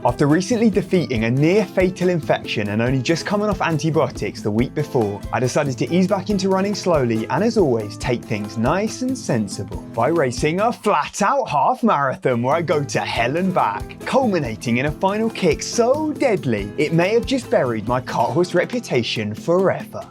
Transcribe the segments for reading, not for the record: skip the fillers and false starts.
After recently defeating a near-fatal infection and only just coming off antibiotics the week before, I decided to ease back into running slowly and, as always, take things nice and sensible by racing a flat-out half marathon where I go to hell and back, culminating in a final kick so deadly it may have just buried my carthorse reputation forever.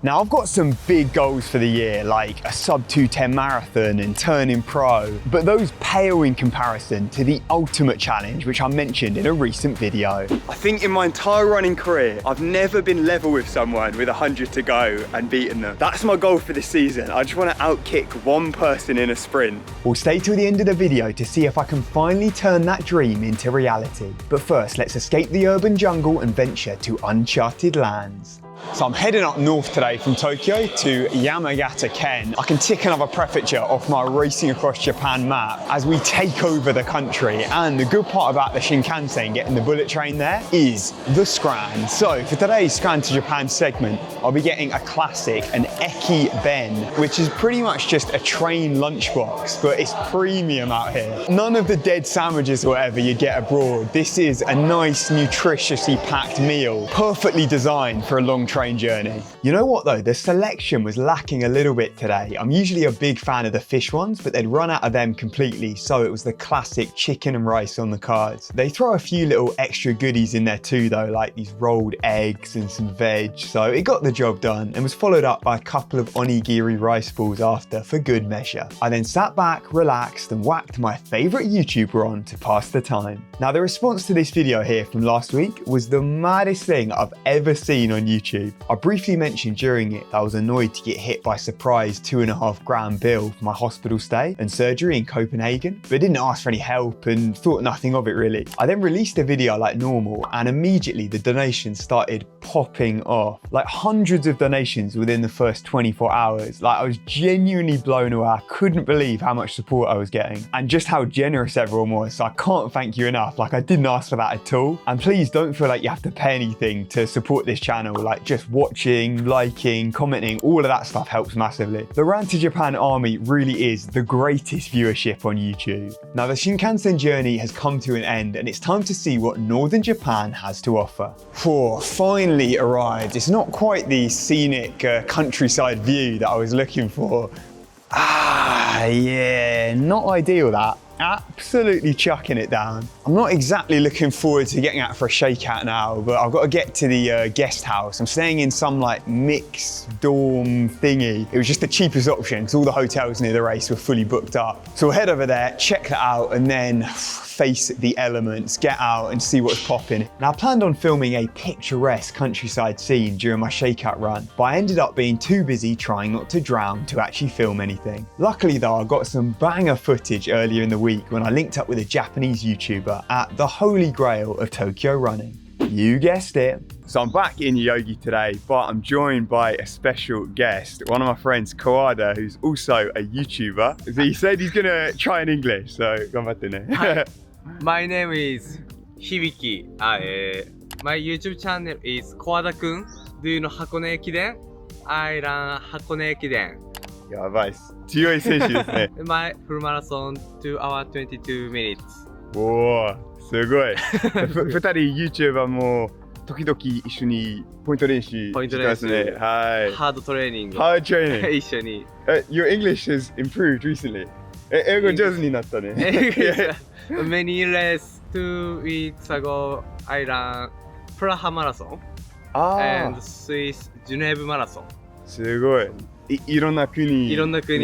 Now, I've got some big goals for the year, like a sub 2:10 marathon and turning pro, but those pale in comparison to the ultimate challenge, which I mentioned in a recent video. I think in my entire running career, I've never been level with someone with 100 to go and beaten them. That's my goal for this season. I just want to outkick one person in a sprint. We'll stay till the end of the video to see if I can finally turn that dream into reality. But first, let's escape the urban jungle and venture to uncharted lands. So I'm heading up north today from Tokyo to Yamagata, Ken. I can tick another prefecture off my Racing Across Japan map as we take over the country. And the good part about the Shinkansen, getting the bullet train there, is the Scran. So for today's Scran to Japan segment, I'll be getting a classic, an Eki Ben, which is pretty much just a train lunchbox, but it's premium out here. None of the dead sandwiches or whatever you get abroad. This is a nice, nutritiously packed meal, perfectly designed for a long train journey. You know what though, the selection was lacking a little bit today. I'm usually a big fan of the fish ones, but they'd run out of them completely, so it was the classic chicken and rice on the cards. They throw a few little extra goodies in there too though, like these rolled eggs and some veg, so it got the job done and was followed up by a couple of onigiri rice balls after for good measure. I then sat back, relaxed and whacked my favourite YouTuber on to pass the time. Now the response to this video here from last week was the maddest thing I've ever seen on YouTube. I briefly mentioned during it that I was annoyed to get hit by a surprise 2.5 grand bill for my hospital stay and surgery in Copenhagen, but didn't ask for any help and thought nothing of it really. I then released a video like normal and immediately the donations started popping off. Like hundreds of donations within the first 24 hours. Like I was genuinely blown away. I couldn't believe how much support I was getting and just how generous everyone was. So I can't thank you enough. Like I didn't ask for that at all. And please don't feel like you have to pay anything to support this channel. Like just watching, liking, commenting, all of that stuff helps massively. The Ran to Japan army really is the greatest viewership on YouTube. Now the Shinkansen journey has come to an end and it's time to see what northern Japan has to offer. Finally arrived. It's not quite the scenic countryside view that I was looking for. Yeah, not ideal that. Absolutely chucking it down. I'm not exactly looking forward to getting out for a shakeout now, but I've got to get to the guest house. I'm staying in some like mixed dorm thingy. It was just the cheapest option because all the hotels near the race were fully booked up. So we'll head over there, check that out, and then face the elements, get out and see what's popping. Now I planned on filming a picturesque countryside scene during my shakeout run, but I ended up being too busy trying not to drown to actually film anything. Luckily though, I got some banger footage earlier in the week when I linked up with a Japanese YouTuber at the holy grail of Tokyo running. You guessed it. So I'm back in Yogi today, but I'm joined by a special guest, one of my friends, Kowada, who's also a YouTuber. So he said he's gonna try in English, so ganbatte ne. Hi. My name is Hibiki. My YouTube channel is Kowada-kun. Do you know Hakone Ekiden? I ran Hakone Ekiden. やばいっす。強い選手ですね。My full marathon 2 hours 22 minutes. おー、すごい。2人 YouTuber も時々一緒にポイント練習してますね。はい。ハードトレーニング。ハードトレーニング。一緒に。Your English has improved recently. 英語上手になったね。Many races 2 weeks ago I ran Praha Marathon and Swiss Geneva Marathon. すごい。いろんな国行って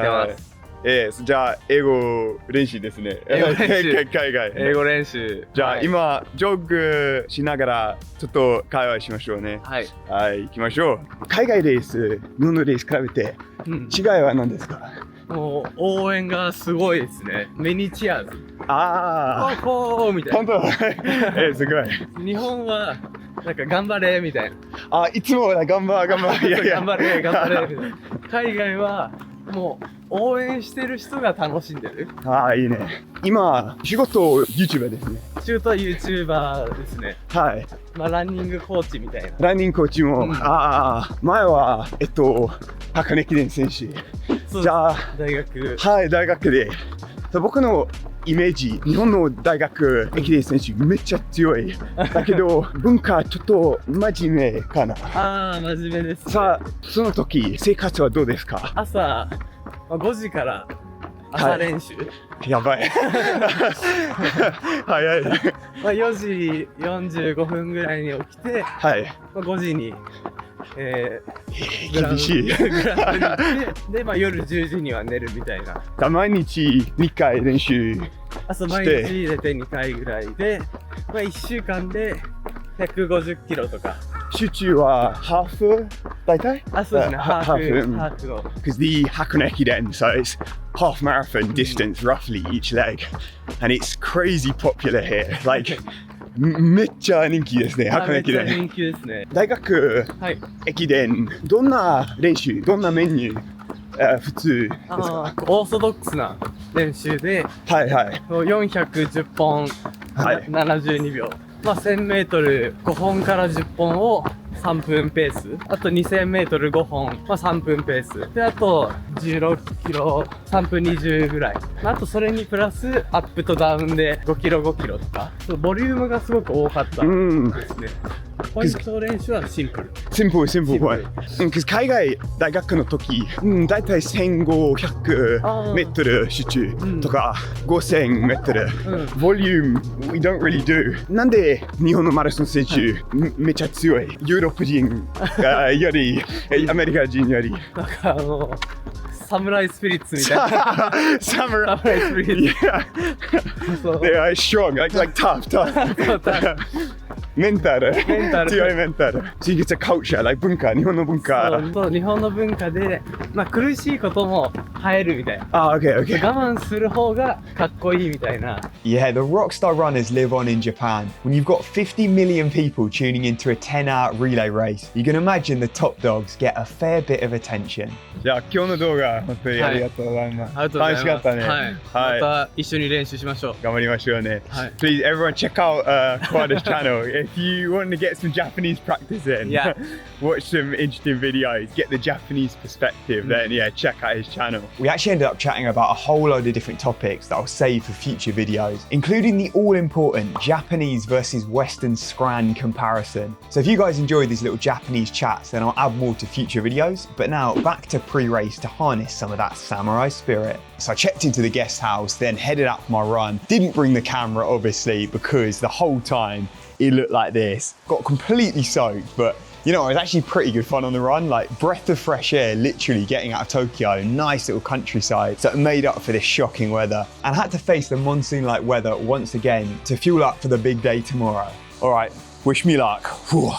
ます。じゃあ英語練習ですね。英語練習。海外。英語練習。じゃあ、今ジョグしながらちょっと会話しましょうね。はい。はい、行きましょう。海外レース、日本のレース比べて違いは何ですか？もう応援がすごいですね。ミニチアーズ。ああ。みたいな。本当。すごい。日本はなんか頑張れみたいな。いつも頑張れ。頑張れみたいな。海外はもう応援してる人が楽しんでる。いいね。今仕事 YouTuber ですね。仕事 YouTuber ですね。はい。まあランニングコーチみたいな。ランニングコーチも、前は箱根駅伝選手。じゃあ大学。はい、大学で僕のイメージ、日本の大学駅伝選手めっちゃ強い。だけど文化ちょっと真面目かな。ああ、真面目です、ね。さあ、その時生活はどうですか？朝、5時から朝練習、やばい。早い。4時45分ぐらいに起きて、はい。5時に、厳しい。グラウンドに行って、で、夜10時には寝るみたいな。毎日2回練習して。毎日出て2回ぐらいで、1週間で150キロとか。集中はハーフ大体？そうですね、ハーフの。Because the 箱根駅伝, so it's half marathon distance roughly each leg, and it's crazy popular here. Like めっちゃ人気ですね、箱根駅伝。めっちゃ人気ですね。大学駅伝、どんな練習、どんなメニュー、普通ですか？オーソドックスな練習で、410本、72秒。1000メートル5本から10本を3分ペース。あと2000メートル5本、3分ペース。で、あと16キロ3分20ぐらい。あとそれにプラスアップとダウンで5キロ5キロとか。ボリュームがすごく多かったですね。ポイント練習はシンプル。シンプル。海外大学の時、だいたい1500メートル集中とか5000メートル。ボリューム、we don't really do。なんで日本のマラソン選手、めっちゃ強い？ヨーロッパ人より、アメリカ人より。なんかサムライスピリッツみたいな。サムライスピリッツ。They are strong, like tough. メンタル。強いメンタル。So it's a culture, like 文化、日本の文化。そう、日本の文化で、苦しいことも耐えるみたいな。Okay. 我慢する方がかっこいいみたいな。Yeah, the rockstar runners live on in Japan. When you've got 50 million people tuning into a 10-hour relay race, you can imagine the top dogs get a fair bit of attention. じゃあ今日の動画本当にありがとうございます。楽しかったね。また一緒に練習しましょう。頑張りましょうね。Please everyone check out Kowada's channel if you want to get some Japanese practice in. Yeah. Watch some interesting videos, get the Japanese perspective. Then check out his channel. We actually ended up chatting about a whole load of different topics that I'll save for future videos, including the all-important Japanese versus Western Scran comparison. So if you guys enjoyed these little Japanese chats, then I'll add more to future videos. But now back to pre-race to harness some of that samurai spirit. So I checked into the guest house, then headed out for my run. Didn't bring the camera obviously because the whole time it looked like this. Got completely soaked, but you know, it was actually pretty good fun on the run, like breath of fresh air, literally getting out of Tokyo, nice little countryside. So it made up for this shocking weather and had to face the monsoon-like weather once again to fuel up for the big day tomorrow. All right, wish me luck. Whew.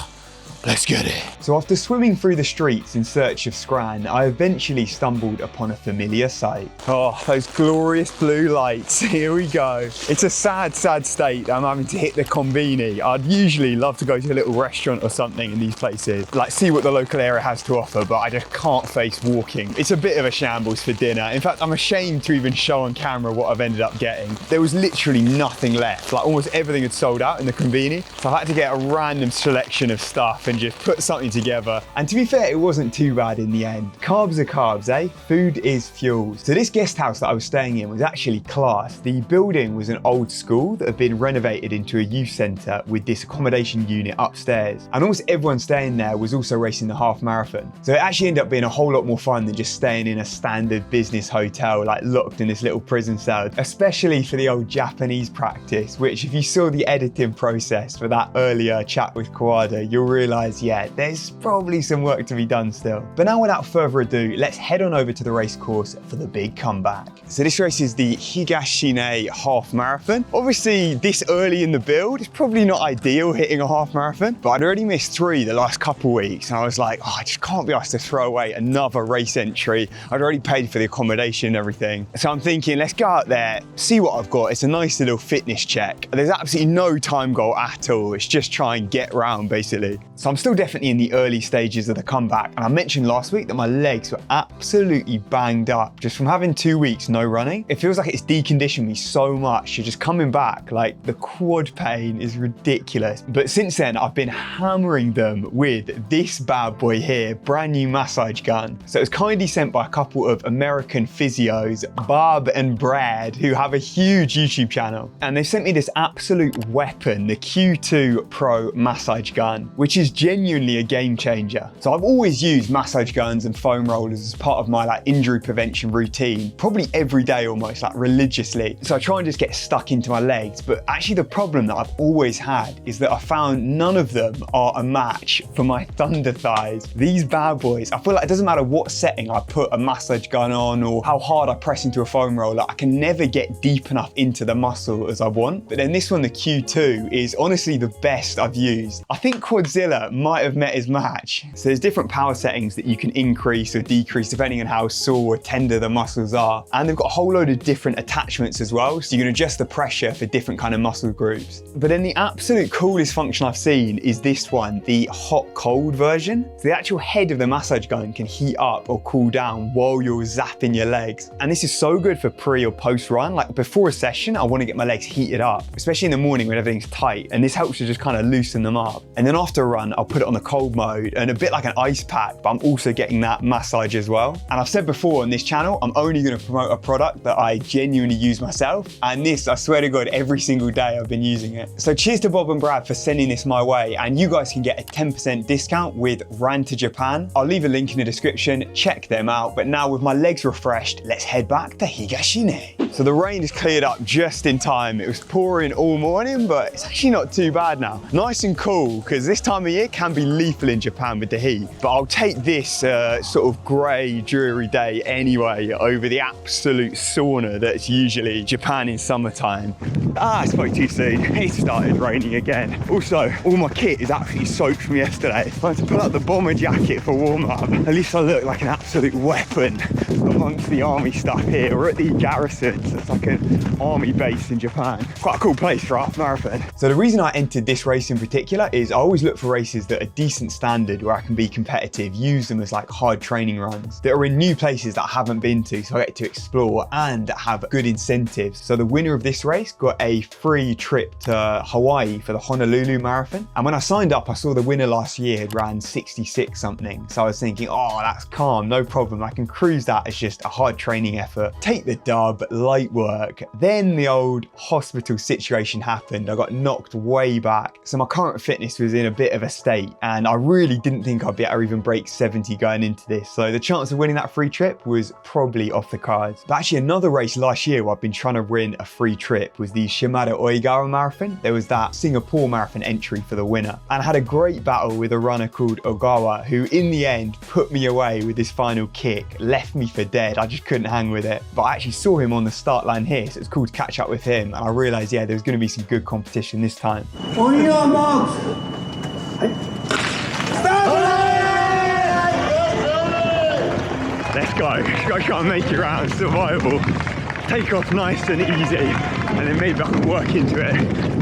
Let's get it. So after swimming through the streets in search of Scran, I eventually stumbled upon a familiar sight. Oh, those glorious blue lights. Here we go. It's a sad, sad state I'm having to hit the conveni. I'd usually love to go to a little restaurant or something in these places, like see what the local area has to offer, but I just can't face walking. It's a bit of a shambles for dinner. In fact, I'm ashamed to even show on camera what I've ended up getting. There was literally nothing left. Like almost everything had sold out in the conveni. So I had to get a random selection of stuff and just put something together. And to be fair, it wasn't too bad in the end. Carbs are carbs, eh? Food is fuel. So this guest house that I was staying in was actually class. The building was an old school that had been renovated into a youth centre with this accommodation unit upstairs. And almost everyone staying there was also racing the half marathon. So it actually ended up being a whole lot more fun than just staying in a standard business hotel, like locked in this little prison cell, especially for the old Japanese practice, which if you saw the editing process for that earlier chat with Kowada, you'll realise, yeah, there's probably some work to be done still. But now without further ado, let's head on over to the race course for the big comeback. So this race is the Higashine half marathon. Obviously this early in the build, it's probably not ideal hitting a half marathon, but I'd already missed 3 the last couple of weeks. And I was like, I just can't be asked to throw away another race entry. I'd already paid for the accommodation and everything. So I'm thinking, let's go out there, see what I've got. It's a nice little fitness check. There's absolutely no time goal at all. It's just try and get round basically. So So I'm still definitely in the early stages of the comeback. And I mentioned last week that my legs were absolutely banged up just from having 2 weeks no running. It feels like it's deconditioned me so much. You're just coming back, like the quad pain is ridiculous. But since then, I've been hammering them with this bad boy here, brand new massage gun. So it was kindly sent by a couple of American physios, Bob and Brad, who have a huge YouTube channel. And they sent me this absolute weapon, the Q2 Pro massage gun, which is genuinely a game changer. So I've always used massage guns and foam rollers as part of my like injury prevention routine, probably every day almost, like religiously. So I try and just get stuck into my legs. But actually the problem that I've always had is that I found none of them are a match for my thunder thighs. These bad boys, I feel like it doesn't matter what setting I put a massage gun on or how hard I press into a foam roller, I can never get deep enough into the muscle as I want. But then this one, the Q2, is honestly the best I've used. I think Quadzilla might have met his match. So there's different power settings that you can increase or decrease depending on how sore or tender the muscles are. And they've got a whole load of different attachments as well. So you can adjust the pressure for different kind of muscle groups. But then the absolute coolest function I've seen is this one, the hot cold version. So the actual head of the massage gun can heat up or cool down while you're zapping your legs. And this is so good for pre or post run. Like before a session, I want to get my legs heated up, especially in the morning when everything's tight. And this helps to just kind of loosen them up. And then after a run, I'll put it on the cold mode and a bit like an ice pack, but I'm also getting that massage as well. And I've said before on this channel, I'm only going to promote a product that I genuinely use myself. And this, I swear to God, every single day I've been using it. So cheers to Bob and Brad for sending this my way. And you guys can get a 10% discount with Ran to Japan. I'll leave a link in the description, check them out. But now with my legs refreshed, let's head back to Higashine. So the rain has cleared up just in time. It was pouring all morning, but it's actually not too bad now. Nice and cool, because this time of year can be lethal in Japan with the heat. But I'll take this sort of grey, dreary day anyway over the absolute sauna that's usually Japan in summertime. I spoke too soon. It started raining again. Also, all my kit is absolutely soaked from yesterday. I had to pull out the bomber jacket for warm-up. At least I look like an absolute weapon amongst the army stuff here. We're at the garrison, so it's like an army base in Japan. Quite a cool place for a half marathon. So the reason I entered this race in particular is I always look for races that are decent standard where I can be competitive, use them as like hard training runs that are in new places that I haven't been to, so I get to explore and have good incentives. So the winner of this race got a free trip to Hawaii for the Honolulu Marathon. And when I signed up, I saw the winner last year had ran 66 something. So I was thinking, oh, that's calm, no problem. I can cruise that as just a hard training effort. Take the dub, light work. Then the old hospital situation happened. I got knocked way back. So my current fitness was in a bit of a state and I really didn't think I'd be able to even break 70 going into this. So the chance of winning that free trip was probably off the cards. But actually another race last year where I've been trying to win a free trip was the Shimada Oigawa Marathon. There was that Singapore Marathon entry for the winner. And I had a great battle with a runner called Ogawa, who in the end put me away with his final kick, left me for dead. I just couldn't hang with it. But I actually saw him on the start line here, so it's cool to catch up with him. And I realized, yeah, there's going to be some good competition this time. On your marks. Let's go. Gotta try and make it around, survival. Take off nice and easy, and then maybe I can work into it,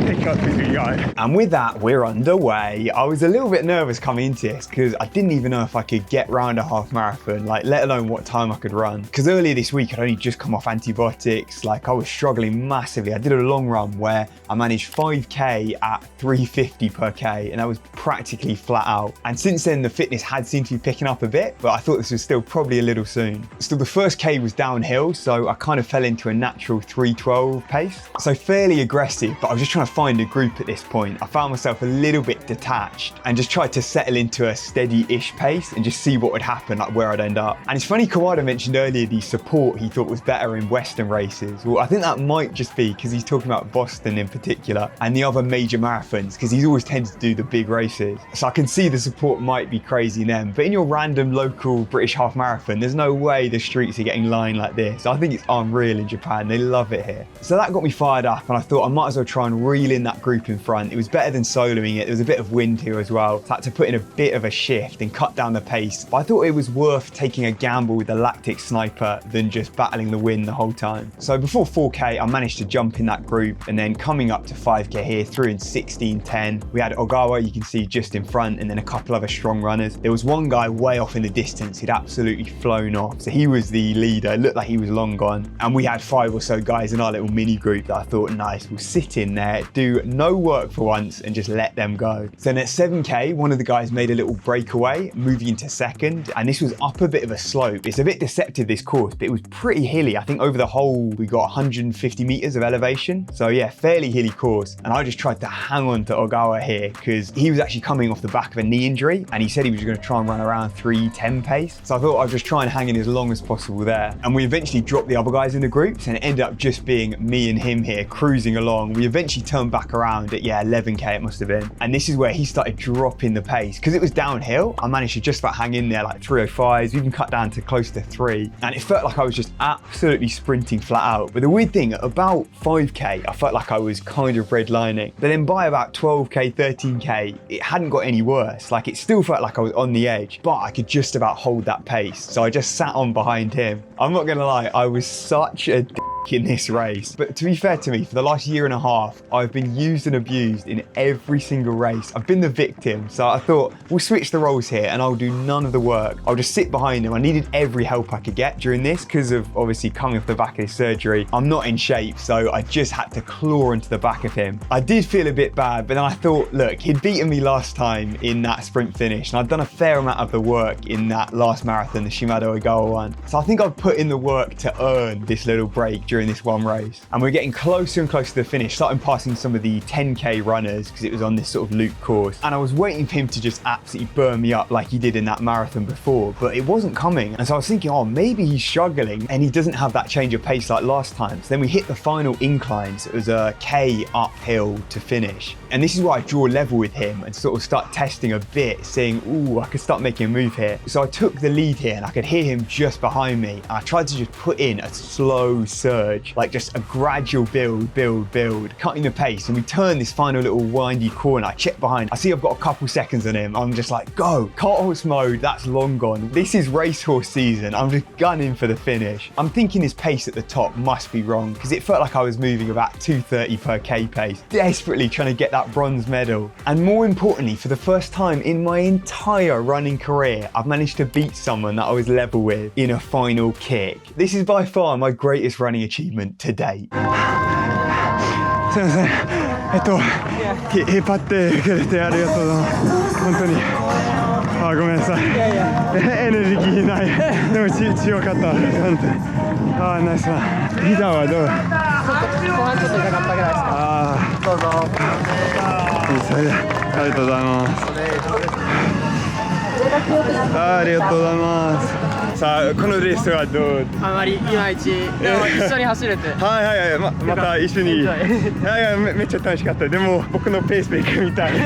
pick up as we go. And with that, we're underway. I was a little bit nervous coming into this because I didn't even know if I could get round a half marathon, like let alone what time I could run. Because earlier this week, I'd only just come off antibiotics, like I was struggling massively. I did a long run where I managed 5K at 350 per K, and that was practically flat out. And since then, the fitness had seemed to be picking up a bit, but I thought this was still probably a little soon. Still, the first K was downhill, so I kind of fell into a natural 3:12 pace. So fairly aggressive, but I was just trying to find a group at this point. I found myself a little bit detached and just tried to settle into a steady-ish pace and just see what would happen, like where I'd end up. And it's funny, Kowada mentioned earlier the support he thought was better in Western races. Well, I think that might just be because he's talking about Boston in particular and the other major marathons, because he's always tended to do the big races. So I can see the support might be crazy in them, but in your random local British half marathon, there's no way the streets are getting lined like this. I think it's unreal in Japan. They love it here. So that got me me fired up, and I thought I might as well try and reel in that group in front. It was better than soloing it. There was a bit of wind here as well, so I had to put in a bit of a shift and cut down the pace. But I thought it was worth taking a gamble with the lactic sniper than just battling the wind the whole time. So before 4K, I managed to jump in that group, and then coming up to 5K here, through in 16:10. We had Ogawa, you can see just in front, and then a couple other strong runners. There was one guy way off in the distance. He'd absolutely flown off. So he was the leader. It looked like he was long gone. And we had 5 or so guys in our little mini group that I thought, nice, we'll sit in there, do no work for once, and just let them go. So then at 7K, one of the guys made a little breakaway, moving into second. And this was up a bit of a slope. It's a bit deceptive, this course, but it was pretty hilly. I think over the whole, we got 150 meters of elevation. So yeah, fairly hilly course. And I just tried to hang on to Ogawa here because he was actually coming off the back of a knee injury, and he said he was going to try and run around 3:10 pace. So I thought I'd just try and hang in as long as possible there. And we eventually dropped the other guys in the groups, and it ended up just being me and him here cruising along. We eventually turned back around at, yeah, 11K it must have been. And this is where he started dropping the pace. Because it was downhill, I managed to just about hang in there like 3:05s, even cut down to close to 3. And it felt like I was just absolutely sprinting flat out. But the weird thing, at about 5K, I felt like I was kind of redlining. But then by about 12K, 13K, it hadn't got any worse. Like, it still felt like I was on the edge, but I could just about hold that pace. So I just sat on behind him. I'm not gonna lie, I was such a in this race. But to be fair to me, for the last year and a half, I've been used and abused in every single race. I've been the victim. So I thought, we'll switch the roles here and I'll do none of the work. I'll just sit behind him. I needed every help I could get during this because of obviously coming off the back of his surgery. I'm not in shape, so I just had to claw into the back of him. I did feel a bit bad, but then I thought, look, he'd beaten me last time in that sprint finish, and I'd done a fair amount of the work in that last marathon, the Shimado Ogawa one. So I think I've put in the work to earn this little break during this one race. And we're getting closer and closer to the finish, starting passing some of the 10K runners because it was on this sort of loop course. And I was waiting for him to just absolutely burn me up like he did in that marathon before, but it wasn't coming. And so I was thinking, oh, maybe he's struggling and he doesn't have that change of pace like last time. So then we hit the final incline. So it was a K uphill to finish. And this is why I draw level with him and sort of start testing a bit, saying, ooh, I could start making a move here. So I took the lead here and I could hear him just behind me. And I tried to just put in a slow surge, like just a gradual build, cutting the pace. And we turn this final little windy corner. I check behind. I see I've got a couple seconds on him. I'm just like, go. Carthorse mode, that's long gone. This is racehorse season. I'm just gunning for the finish. I'm thinking his pace at the top must be wrong because it felt like I was moving about 2:30 per K pace, desperately trying to get that bronze medal. And more importantly, for the first time in my entire running career, I've managed to beat someone that I was level with in a final kick. This is by far my greatest running achievement to date. すいません。引っ張ってくれてありがとうございます。本当に。あ、ごめんなさい。エネルギーない。でも強かった。本当に。あ、ナイスな。リーダーはどう？後半ちょっと痛かったぐらいですか。ああ。どうぞ。それでありがとうございます。ありがとうございます。さあこのレースはどう？あまりいまいち。でも一緒に走れて。はいはいはい。また一緒に。いやめっちゃ楽しかった。でも僕のペースで行くみたい。ご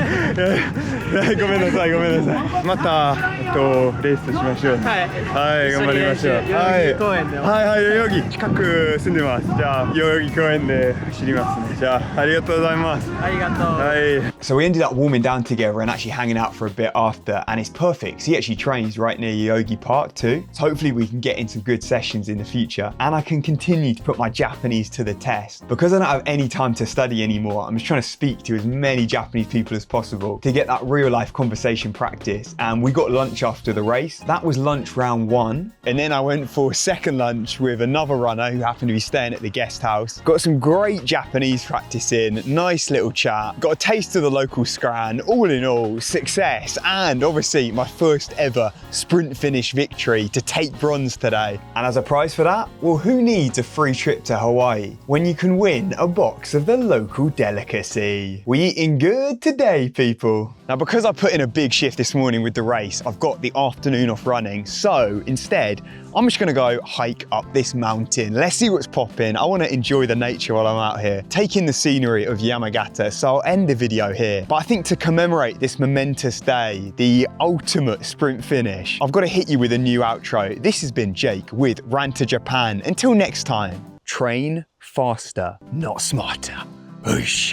めんなさいごめんなさい。またレースしましょう。はいはい頑張りましょう。代々木公園で。はいはい代々木近く住んでます。じゃあ代々木公園で走りますね。じゃあありがとうございます。ありがとう。はい。So we ended up warming down together and actually hanging out for a bit after, and it's perfect. He actually trains right near Yogi Park too. So hopefully we can get in some good sessions in the future and I can continue to put my Japanese to the test. Because I don't have any time to study anymore, I'm just trying to speak to as many Japanese people as possible to get that real life conversation practice. And we got lunch after the race. That was lunch round 1. And then I went for second lunch with another runner who happened to be staying at the guest house. Got some great Japanese practice in, nice little chat, got a taste of the local scran. All in all, success and obviously my first ever sprint finish victory to take bronze today. And as a prize for that, well, who needs a free trip to Hawaii when you can win a box of the local delicacy? We eating good today, people. Now, because I put in a big shift this morning with the race, I've got the afternoon off running. So instead, I'm just gonna go hike up this mountain. Let's see what's popping. I wanna enjoy the nature while I'm out here, taking the scenery of Yamagata. So I'll end the video here. But I think to commemorate this momentous day, the ultimate sprint finish, I've gotta hit you with a new outro. This has been Jake with Ran to Japan. Until next time. Train faster, not smarter. Whoosh.